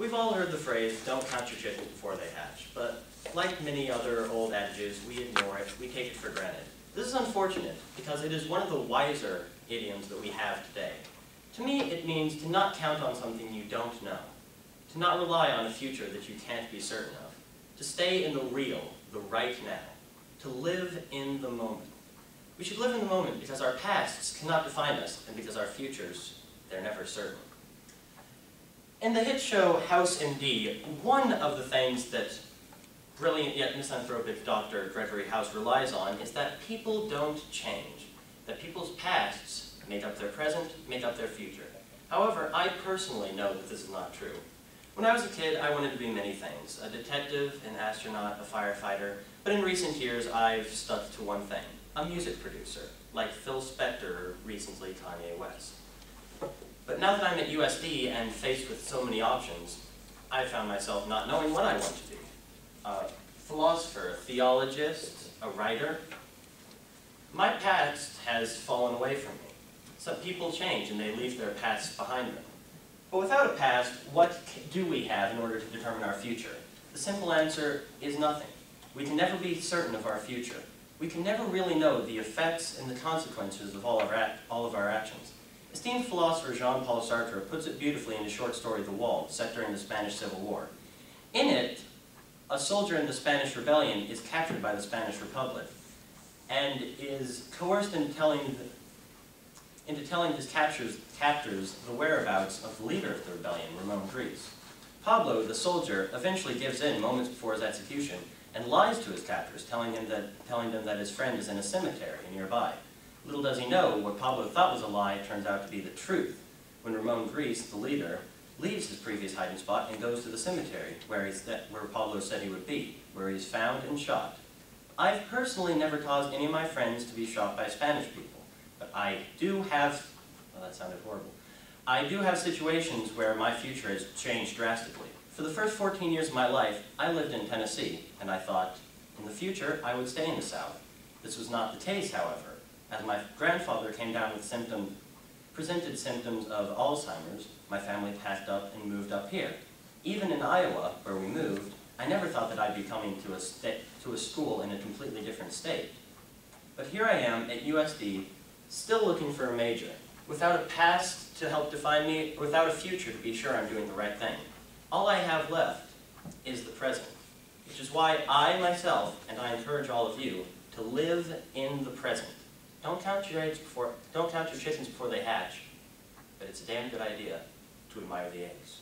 We've all heard the phrase, don't count your chickens before they hatch, but like many other old adages, we ignore it, we take it for granted. This is unfortunate, because it is one of the wiser idioms that we have today. To me, it means to not count on something you don't know, to not rely on a future that you can't be certain of, to stay in the real, the right now, to live in the moment. We should live in the moment because our pasts cannot define us, and because our futures, they're never certain. In the hit show House MD, one of the things that brilliant yet misanthropic Dr. Gregory House relies on is that people don't change, that people's pasts make up their present, make up their future. However, I personally know that this is not true. When I was a kid, I wanted to be many things: a detective, an astronaut, a firefighter, but in recent years I've stuck to one thing: a music producer, like Phil Spector or recently Kanye West. But now that I'm at USD and faced with so many options, I found myself not knowing what I want to be. A philosopher, a theologist, a writer. My past has fallen away from me. Some people change and they leave their pasts behind them. But without a past, what do we have in order to determine our future? The simple answer is nothing. We can never be certain of our future. We can never really know the effects and the consequences of all of our actions. Esteemed philosopher Jean-Paul Sartre puts it beautifully in his short story, The Wall, set during the Spanish Civil War. In it, a soldier in the Spanish Rebellion is captured by the Spanish Republic and is coerced into telling his captors the whereabouts of the leader of the rebellion, Ramon Gris. Pablo, the soldier, eventually gives in moments before his execution and lies to his captors, telling them that his friend is in a cemetery nearby. Little does he know, what Pablo thought was a lie turns out to be the truth, when Ramon Gris, the leader, leaves his previous hiding spot and goes to the cemetery where Pablo said he would be, where he's found and shot. I've personally never caused any of my friends to be shot by Spanish people, but I do have, well, that sounded horrible. I do have situations where my future has changed drastically. For the first 14 years of my life, I lived in Tennessee, and I thought, in the future, I would stay in the South. This was not the case, however. As my grandfather came down with presented symptoms of Alzheimer's, my family packed up and moved up here. Even in Iowa, where we moved, I never thought that I'd be coming to a school in a completely different state. But here I am at USD, still looking for a major, without a past to help define me, without a future to be sure I'm doing the right thing. All I have left is the present, which is why I myself, and I encourage all of you, to live in the present. Don't count your chickens before they hatch, but it's a damn good idea to admire the eggs.